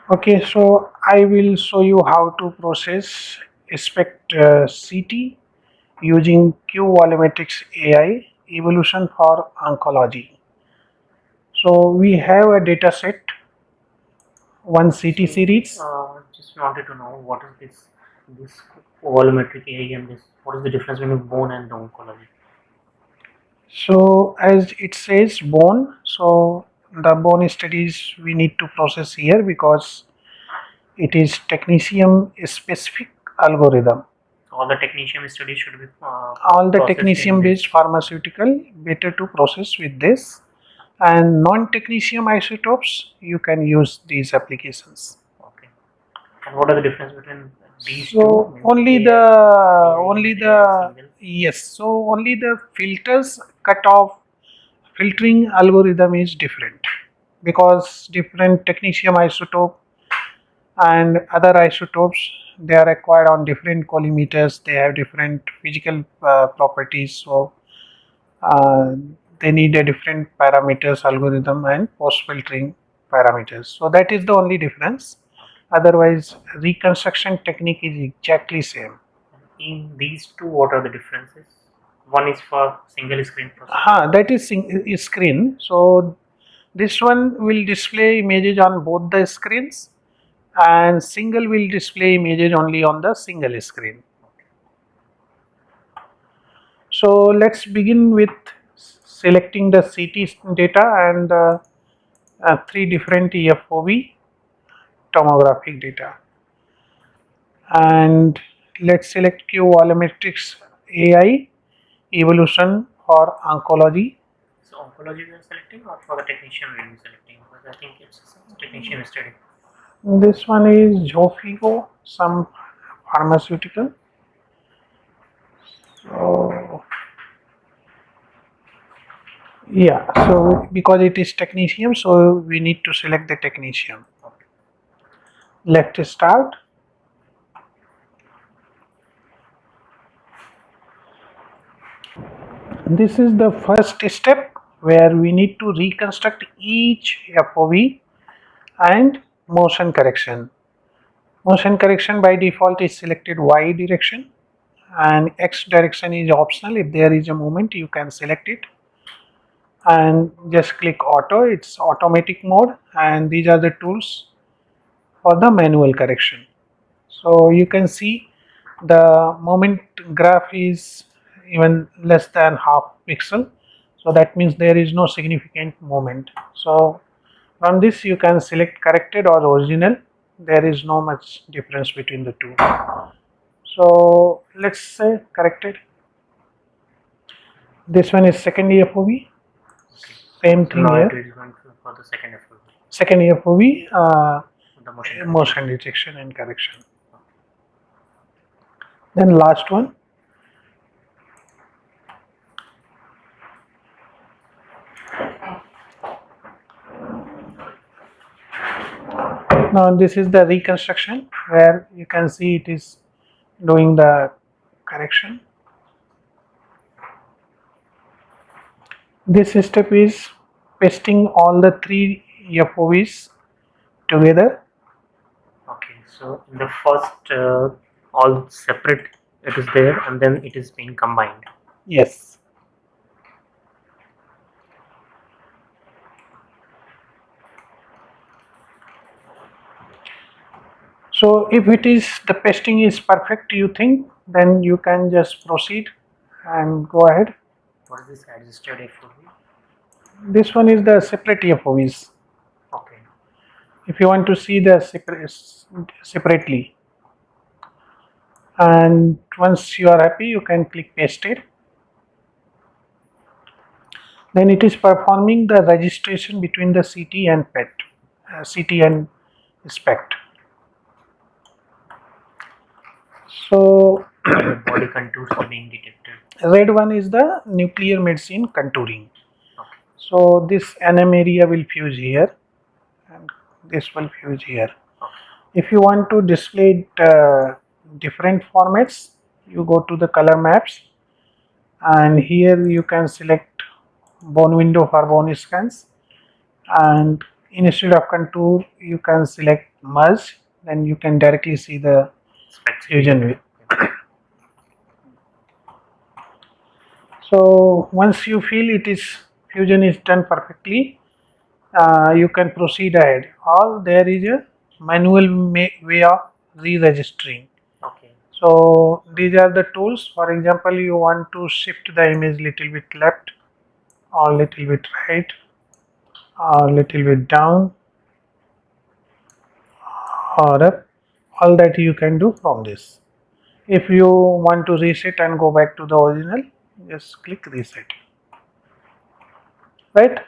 Okay, so I will show you how to process SPECT-CT using Q Volumetric AI evolution for oncology. So we have a data set, one CT So, series. just wanted to know what is this volumetric AI and this what is the difference between bone and the oncology? So as it says bone, so the bone studies we need to process here because it is technetium specific algorithm. All the technetium studies should be All the processed in technetium this. based pharmaceutical better to process with this, and non-technetium isotopes you can use these applications. Okay. And what are the difference between these two? So Means AI only and AI the single. yes, so only the filters cutoff filtering algorithm is different because different technetium isotope and other isotopes, they are acquired on different collimeters, they have different physical properties, so uh, they need a different parameters algorithm and post filtering parameters, so that is the only difference. Otherwise reconstruction technique is exactly same. In these two, what are the differences? One is for single screen processing. That is screen. So this one will display images on both the screens, and single will display images only on the single screen. So let's begin with selecting the CT data and three different EFOV tomographic data. And let's select Q Volumetrics AI evolution for oncology. So oncology we are selecting or for the technetium we will be selecting because I think it's technetium study. This one is Zofigo, some pharmaceutical. So yeah, so because it is technetium, so we need to select the technetium. Okay. Let's start. This is the first step where we need to reconstruct each FOV and motion correction. Motion correction by default is selected Y direction, and X direction is optional. If there is a movement you can select it and just click auto, it's automatic mode, and these are the tools for the manual correction. So you can see the moment graph is even less than half pixel, so that means there is no significant movement. So from this you can select corrected or original, there is no much difference between the two. So let's say corrected. This one is second EFOV, Okay. same So thing now it here. is going for the second FOV, Second EFOV, the motion correction. motion detection and correction. Then last one. Now this is the reconstruction where you can see it is doing the correction. This step is pasting all the three FOVs together. Okay. So in the first, all separate it is there, and then it is being combined. Yes. So if it is the pasting is perfect, you think, then you can just proceed and go ahead. What is this adjusted FOV? This one is the separate FOVs. Okay. If you want to see the separately, and once you are happy, you can click paste it. Then it is performing the registration between the CT and PET, CT and SPECT. So And the body contours are being detected. red one is the nuclear medicine contouring. Okay. So this NM area will fuse here, and this will fuse here. Okay. If you want to display it, different formats, you go to the color maps, and here you can select bone window for bone scans, and instead of contour you can select merged, then you can directly see the SPECT-CT. fusion view. So once you feel it is fusion is done perfectly, you can proceed ahead, or there is a manual way of re-registering. Okay. So these are the tools. For example, you want to shift the image little bit left or little bit right or little bit down or up. All that you can do from this. If you want to reset and go back to the original, just click reset. Right?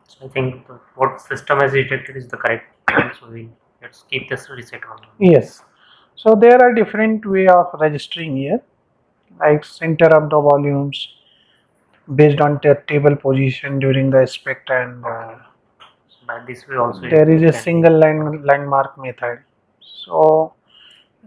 So I think what system has detected is the correct one. So let's keep this reset on. Yes. So there are different way of registering here, like center of the volumes based on the table position during the SPECT, and So by this way also there is a can single landmark method. So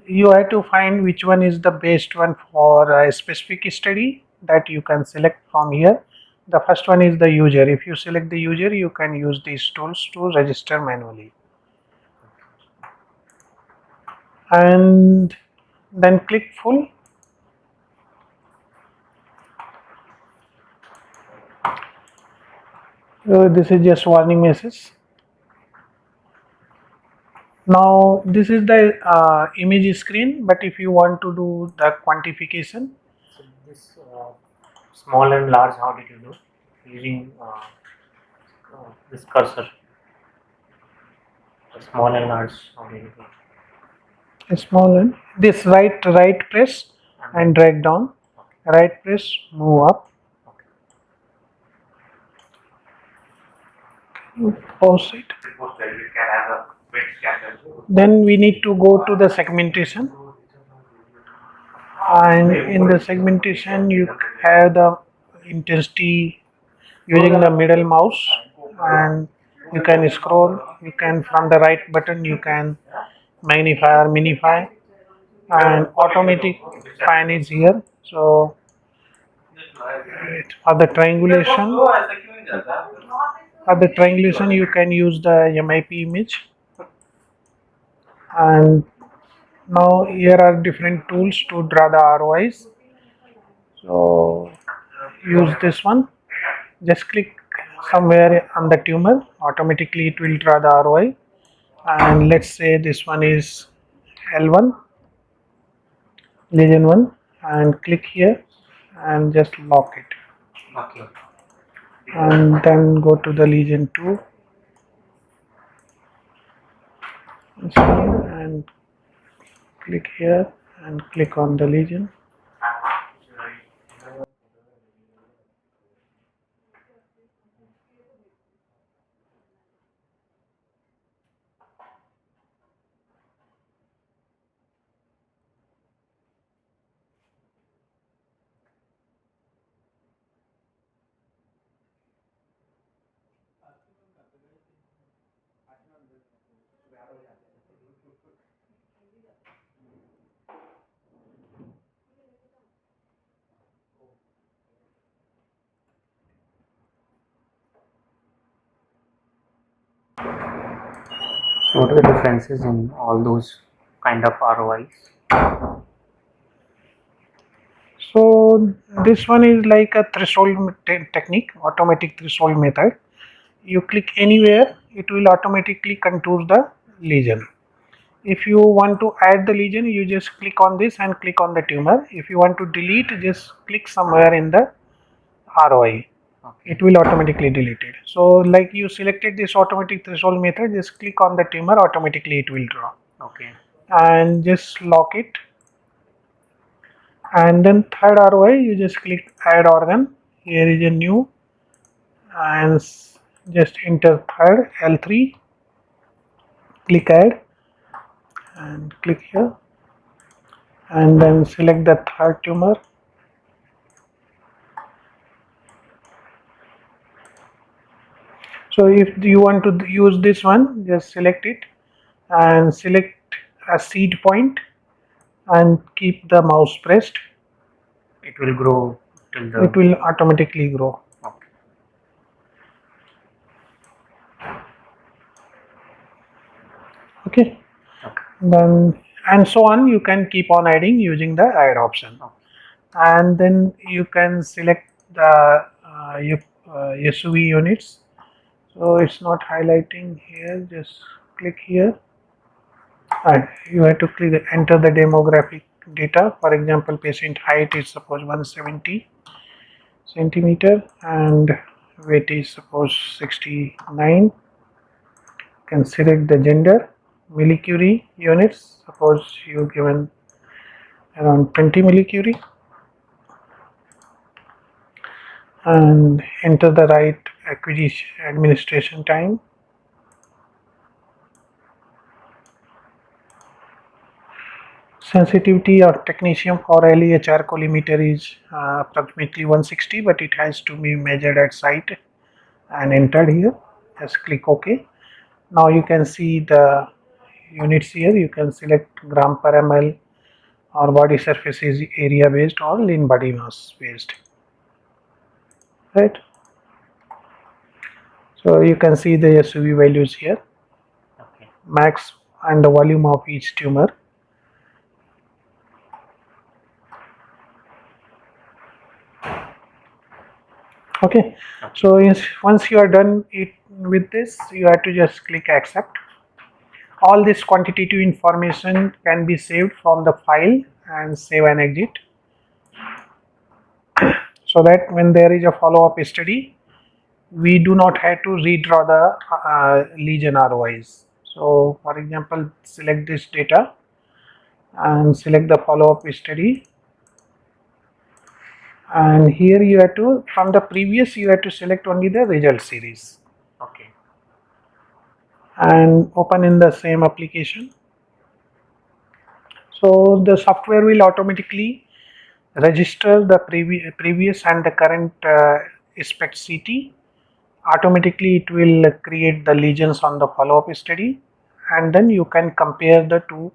you have to find which one is the best one for a specific study that you can select from here. The first one is the user. If you select the user, you can use these tools to register manually. And then click full. This is just warning message. Now this is the image screen, but if you want to do the quantification, So this small and large, how did you do? Using this cursor. The small and large, how did you do? a small one, this right press and drag down, right press, move up. Okay. You pause it. Then we need to go to the segmentation, and in the segmentation you have the intensity using the middle mouse, and you can scroll. You can, from the right button, you can magnify or minify, and automatic fan is here. So for the triangulation you can use the MIP image. And now here are different tools to draw the ROIs. So use this one. Just click somewhere on the tumor. Automatically it will draw the ROI. And let's say this one is L1, lesion 1, and click here and just lock it. Okay. And then go to the lesion 2 and click here and click on the lesion. What are the differences in all those kind of ROIs? So this one is like a threshold technique, automatic threshold method. You click anywhere, it will automatically contour the lesion. If you want to add the lesion, you just click on this and click on the tumor. If you want to delete, just click somewhere in the ROI. Okay. It will automatically delete it. So like you selected this automatic threshold method, just click on the tumor, automatically it will draw. Okay. And just lock it. And then third ROI, you just click add organ. Here is a new, and just enter third L3, click add and click here, and then select the third tumor. So if you want to use this one, just select it and select a seed point and keep the mouse pressed. It will grow till the. It will automatically grow. Okay. Okay. then and so on. You can keep on adding using the add option, and then you can select the SUV units. So it's not highlighting here, just click here and you have to click enter the demographic data. For example, patient height is suppose 170 centimeter and weight is suppose 69. Can select the gender, millicurie units, suppose you given around 20 millicurie, and enter the right acquisition administration time. Sensitivity or technetium for LEHR collimeter is approximately 160, but it has to be measured at site and entered here. Just click OK. Now you can see the units here. You can select gram per ml or body surface area based or lean body mass based. Right. So you can see the SUV values here. Okay. Max and the volume of each tumor. Okay, so once you are done with this, you have to just click accept. All this quantitative information can be saved from the file and save and exit, so that when there is a follow-up study, we do not have to redraw the lesion ROIs. So for example, select this data and select the follow-up study, and here you have to, from the previous, you have to select only the result series. Okay. And open in the same application. So the software will automatically register the previous and the current SPECT-CT. Automatically it will create the lesions on the follow-up study, and then you can compare the two